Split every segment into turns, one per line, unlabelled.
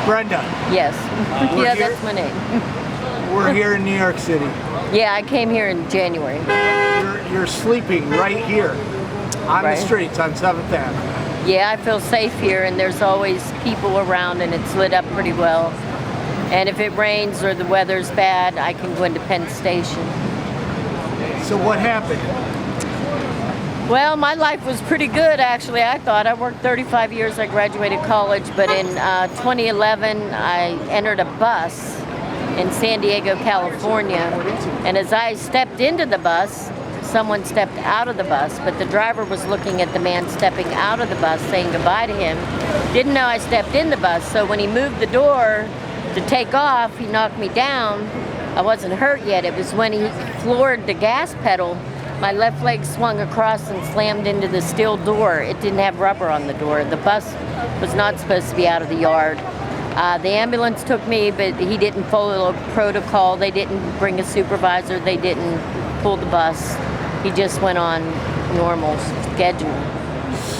Brenda.
Yes. Yeah,
here?
that's my name.
We're here in New York City.
Yeah, I came here in January.
You're sleeping right here on
Right.
the streets on 7th Avenue.
Yeah, I feel safe here, and there's always people around, and it's lit up pretty well. And if it rains or the weather's bad, I can go into Penn Station.
So what happened?
Well, my life was pretty good, actually. I thought I worked 35 years. I graduated college, but in 2011, I entered a bus in San Diego, California. And as I stepped into the bus, someone stepped out of the bus, but the driver was looking at the man stepping out of the bus, saying goodbye to him. Didn't know I stepped in the bus, so when he moved the door to take off, he knocked me down. I wasn't hurt yet. It was when he floored the gas pedal. My left leg swung across and slammed into the steel door. It didn't have rubber on the door. The bus was not supposed to be out of the yard. The ambulance took me, but he didn't follow protocol. They didn't bring a supervisor. They didn't pull the bus. He just went on normal schedule.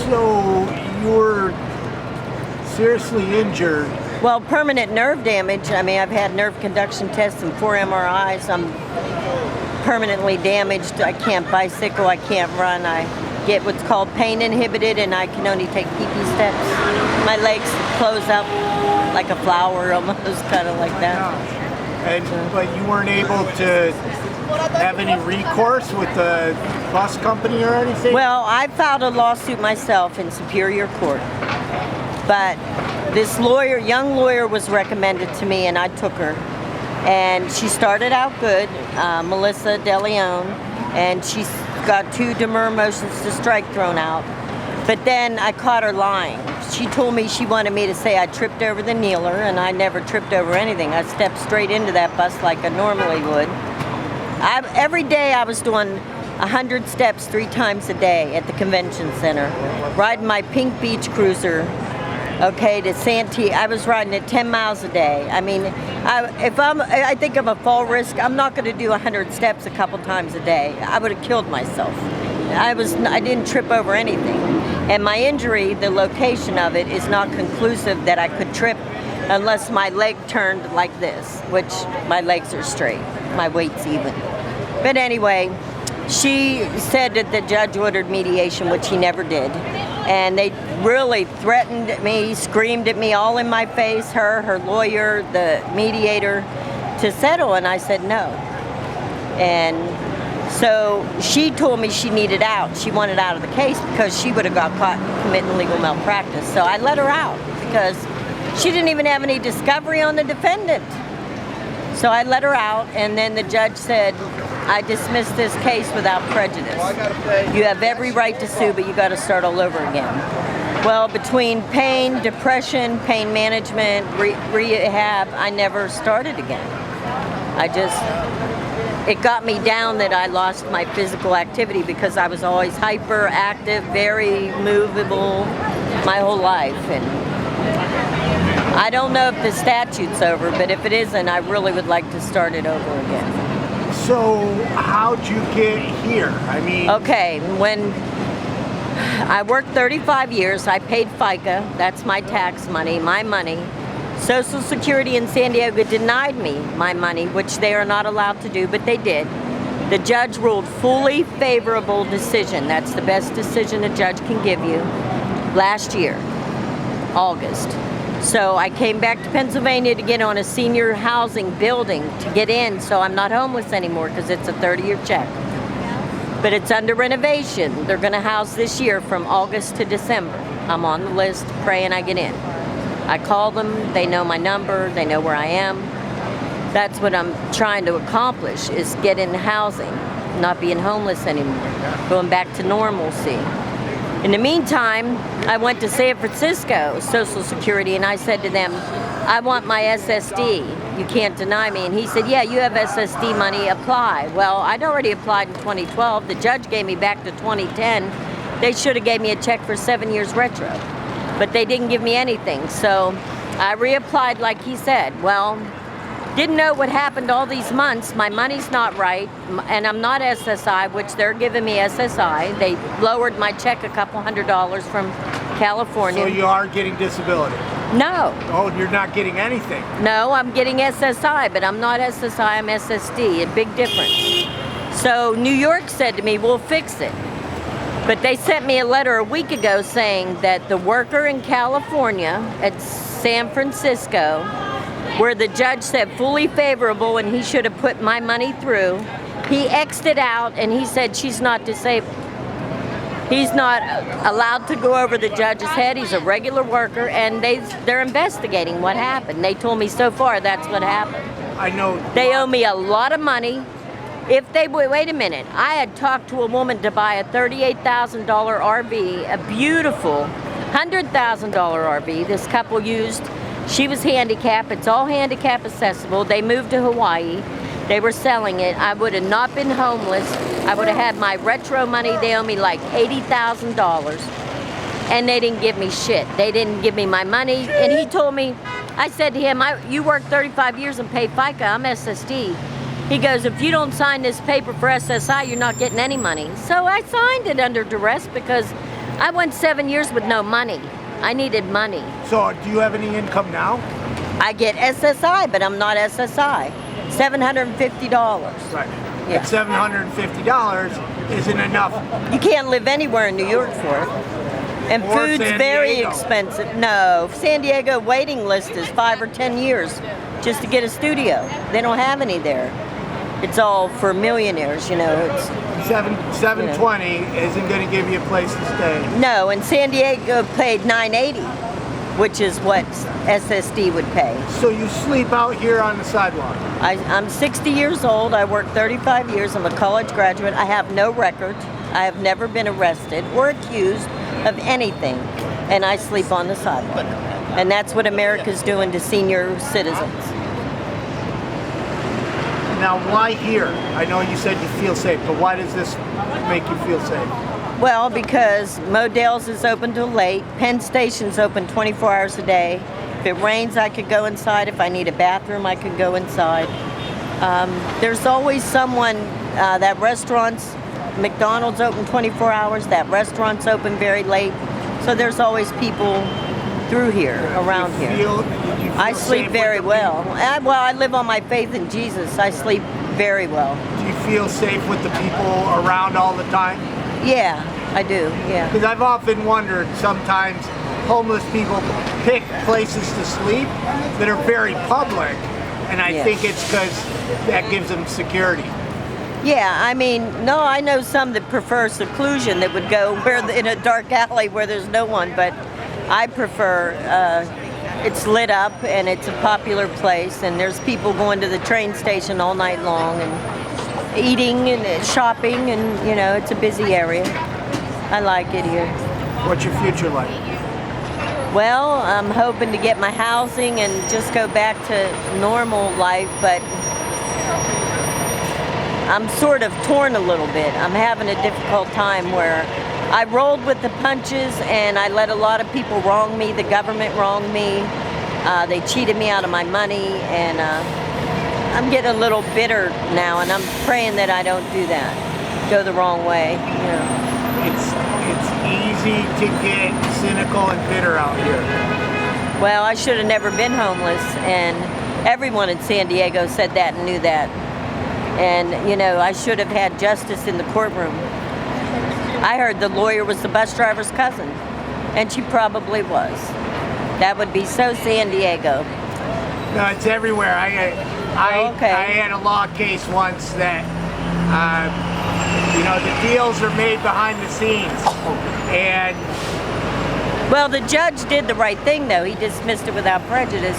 So you were seriously injured.
Well, permanent nerve damage. I mean, I've had nerve conduction tests and 4 MRIs. I'm permanently damaged. I can't bicycle, I can't run. I get what's called pain inhibited, and I can only take pee-pee steps. My legs close up like a flower, almost, kind of like that.
But you weren't able to have any recourse with the bus company or anything?
Well, I filed a lawsuit myself in Superior Court, but this lawyer, young lawyer, was recommended to me, and I took her. And she started out good, Melissa DeLeon, and she's got 2 demur motions to strike thrown out. But then I caught her lying. She told me she wanted me to say I tripped over the kneeler, and I never tripped over anything. I stepped straight into that bus like I normally would. Every day I was doing 100 steps 3 times a day at the convention center, riding my pink beach cruiser, okay, to Santee. I was riding it 10 miles a day. I mean, I think I'm a fall risk. I'm not going to do 100 steps a couple times a day. I would have killed myself. I didn't trip over anything. And my injury, the location of it, is not conclusive that I could trip unless my leg turned like this, which my legs are straight. My weight's even. But anyway, she said that the judge ordered mediation, which he never did. And they really threatened me, screamed at me all in my face, her lawyer, the mediator, to settle, and I said no. And so she told me she needed out. She wanted out of the case because she would have got caught committing legal malpractice. So I let her out because she didn't even have any discovery on the defendant. So I let her out, and then the judge said, I dismiss this case without prejudice. You have every right to sue, but you got to start all over again. Well, between pain, depression, pain management, rehab, I never started again. It got me down that I lost my physical activity because I was always hyperactive, very movable my whole life. And I don't know if the statute's over, but if it isn't, I really would like to start it over again.
So how'd you get here? I mean...
Okay, when I worked 35 years, I paid FICA, that's my tax money, my money. Social Security in San Diego denied me my money, which they are not allowed to do, but they did. The judge ruled fully favorable decision. That's the best decision a judge can give you. Last year, August. So I came back to Pennsylvania to get on a senior housing building to get in, so I'm not homeless anymore because it's a 30-year check. But it's under renovation. They're going to house this year from August to December. I'm on the list, praying I get in. I call them, they know my number, they know where I am. That's what I'm trying to accomplish, is get in housing, not being homeless anymore, going back to normalcy. In the meantime, I went to San Francisco, Social Security, and I said to them, I want my SSD. You can't deny me. And he said, yeah, you have SSD money, apply. Well, I'd already applied in 2012. The judge gave me back to 2010. They should have gave me a check for 7 years retro. But they didn't give me anything. So I reapplied like he said. Well, didn't know what happened all these months. My money's not right, and I'm not SSI, which they're giving me SSI. They lowered my check a couple $100 from California.
So you are getting disability?
No.
Oh, you're not getting anything.
No, I'm getting SSI, but I'm not SSI, I'm SSD, a big difference. So New York said to me, we'll fix it. But they sent me a letter a week ago saying that the worker in California at San Francisco, where the judge said fully favorable and he should have put my money through, he X'd it out and he said she's not disabled. He's not allowed to go over the judge's head. He's a regular worker, and they're investigating what happened. They told me so far that's what happened.
I know.
They owe me a lot of money. If they wait a minute, I had talked to a woman to buy a $38,000 RV, a beautiful $100,000 RV. This couple used. She was handicapped. It's all handicap accessible. They moved to Hawaii. They were selling it. I would have not been homeless. I would have had my retro money. They owe me like $80,000. And they didn't give me shit. They didn't give me my money. And he told me, I said to him, you worked 35 years and paid FICA. I'm SSD. He goes, if you don't sign this paper for SSI, you're not getting any money. So I signed it under duress because I went 7 years with no money. I needed money.
So do you have any income now?
I get SSI, but I'm not SSI. $750.
Right.
Yeah.
But $750 isn't enough.
You can't live anywhere in New York for it. And
Or
food's
San
very
Diego.
expensive. No, San Diego waiting list is 5 or 10 years just to get a studio. They don't have any there. It's all for millionaires, you know. It's
720 isn't going to give you a place to stay.
no, and San Diego paid $980, which is what SSD would pay.
So you sleep out here on the sidewalk.
I'm 60 years old. I worked 35 years. I'm a college graduate. I have no record. I have never been arrested or accused of anything, and I sleep on the sidewalk. And that's what America's doing to senior citizens.
Now, why here? I know you said you feel safe, but why does this make you feel safe?
Well, because Modell's is open till late. Penn Station's open 24 hours a day. If it rains, I could go inside. If I need a bathroom, I could go inside. There's always someone, that restaurant's, McDonald's open 24 hours. That restaurant's open very late. So there's always people through here, around
You
here.
feel
I sleep
safe
very
with the
well.
people?
I live on my faith in Jesus. I sleep very well.
Do you feel safe with the people around all the time?
Yeah, I do, yeah.
Because I've often wondered, sometimes homeless people pick places to sleep that are very public, and I
Yeah.
think it's because that gives them security.
Yeah, I mean, no, I know some that prefer seclusion that would go in a dark alley where there's no one, but I prefer, it's lit up and it's a popular place, and there's people going to the train station all night long and eating and shopping, and you know, it's a busy area. I like it here.
What's your future like?
Well, I'm hoping to get my housing and just go back to normal life, but I'm sort of torn a little bit. I'm having a difficult time where I rolled with the punches and I let a lot of people wrong me. The government wronged me. They cheated me out of my money, and I'm getting a little bitter now, and I'm praying that I don't do that, go the wrong way. You know.
It's easy to get cynical and bitter out here.
Well, I should have never been homeless, and everyone in San Diego said that and knew that. And, you know, I should have had justice in the courtroom. I heard the lawyer was the bus driver's cousin, and she probably was. That would be so San Diego.
No, it's everywhere. I had a law case once that, you know, the deals are made behind the scenes. And
Well, the judge did the right thing, though. He dismissed it without prejudice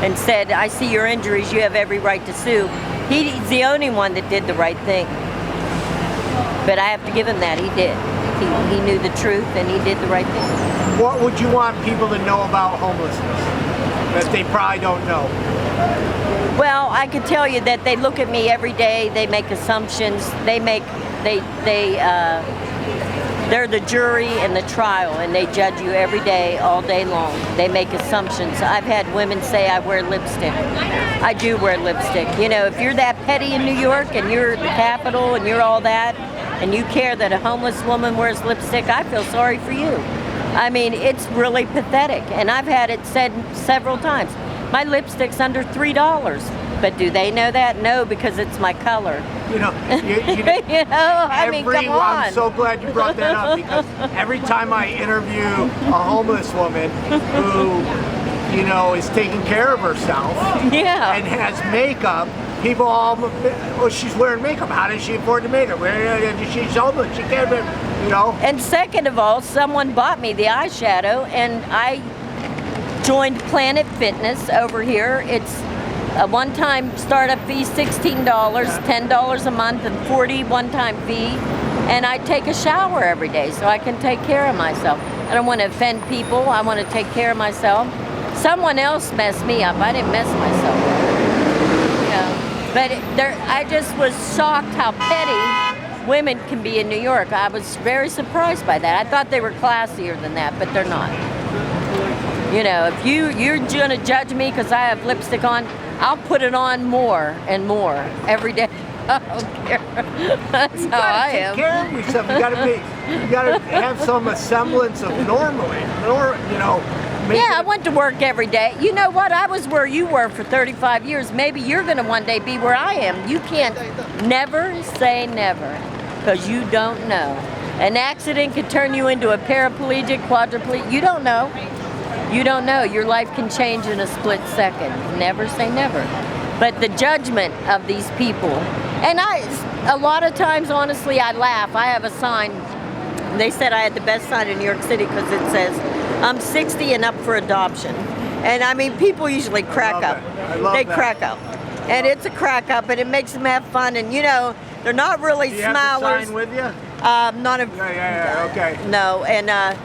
and said, I see your injuries, you have every right to sue. He's the only one that did the right thing. But I have to give him that, he did. He knew the truth and he did the right thing.
what would you want people to know about homelessness that they probably don't know?
Well, I could tell you that they look at me every day, they make assumptions, they're the jury and the trial, and they judge you every day, all day long. They make assumptions. I've had women say I wear lipstick. I do wear lipstick. You know, if you're that petty in New York and you're the capital and you're all that, and you care that a homeless woman wears lipstick, I feel sorry for you. I mean, it's really pathetic. And I've had it said several times. My lipstick's under $3. But do they know that? No, because it's my color.
You know,
you know, I mean, come on.
I'm so glad you brought that up, because every time I interview a homeless woman who, you know, is taking care of herself
yeah.
and has makeup, people all, oh, she's wearing makeup. How does she afford the makeup? She's homeless. She can't, you know.
And second of all, someone bought me the eyeshadow, and I joined Planet Fitness over here. It's a one-time startup fee, $16, $10 a month, and $40 one-time fee. And I take a shower every day so I can take care of myself. I don't want to offend people. I want to take care of myself. Someone else messed me up. I didn't mess myself up. You know, but I just was shocked how petty women can be in New York. I was very surprised by that. I thought they were classier than that, but they're not. You know, if you're gonna judge me because I have lipstick on, I'll put it on more and more every day. I don't care. That's how I am.
You gotta take care of yourself. You gotta have some semblance of normally, or you know.
Yeah, I went to work every day. You know what? I was where you were for 35 years. Maybe you're gonna one day be where I am. You can't never say never, because you don't know. An accident could turn you into a paraplegic, quadriplegic. You don't know. You don't know. Your life can change in a split second. Never say never. But the judgment of these people, and a lot of times, honestly, I laugh. I have a sign. They said I had the best sign in New York City because it says, I'm 60 and up for adoption. And I mean, people usually crack up. They crack up. And it's a crack up, and it makes them have fun. And you know, they're not really smilers.
Do you have the sign with you?
Not a.
Yeah, okay.
No, and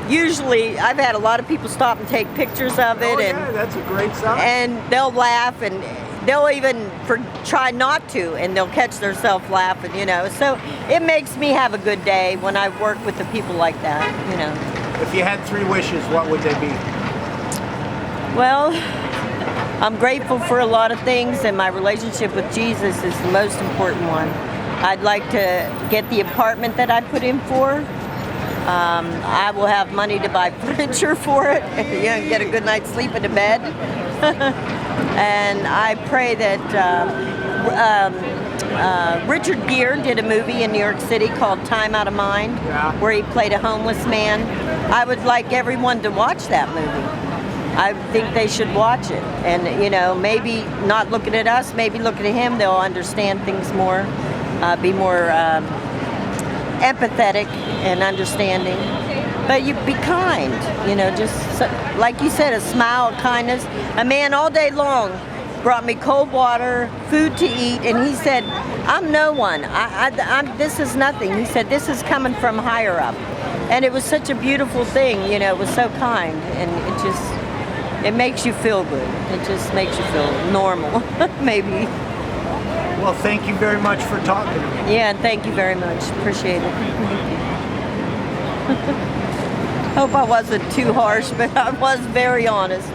usually I've had a lot of people stop and take pictures of it,
yeah, that's a great sign.
And they'll laugh, and they'll even try not to, and they'll catch themselves laughing, you know. So it makes me have a good day when I work with the people like that, you know.
If you had 3 wishes, what would they be?
Well, I'm grateful for a lot of things, and my relationship with Jesus is the most important one. I'd like to get the apartment that I put in for. I will have money to buy furniture for it, you know, get a good night's sleep in the bed. And I pray that Richard Gere did a movie in New York City called Time Out of Mind, where he played a homeless man. I would like everyone to watch that movie. I think they should watch it. And, you know, maybe not looking at us, maybe looking at him, they'll understand things more, be more empathetic and understanding. But you be kind, you know, just like you said, a smile, a kindness. A man all day long brought me cold water, food to eat, and he said, I'm no one. This is nothing. He said, this is coming from higher up. And it was such a beautiful thing, you know, it was so kind, and it makes you feel good. It just makes you feel normal, maybe.
Well, thank you very much for talking to me.
Yeah, and thank you very much. Appreciate it. Hope I wasn't too harsh, but I was very honest.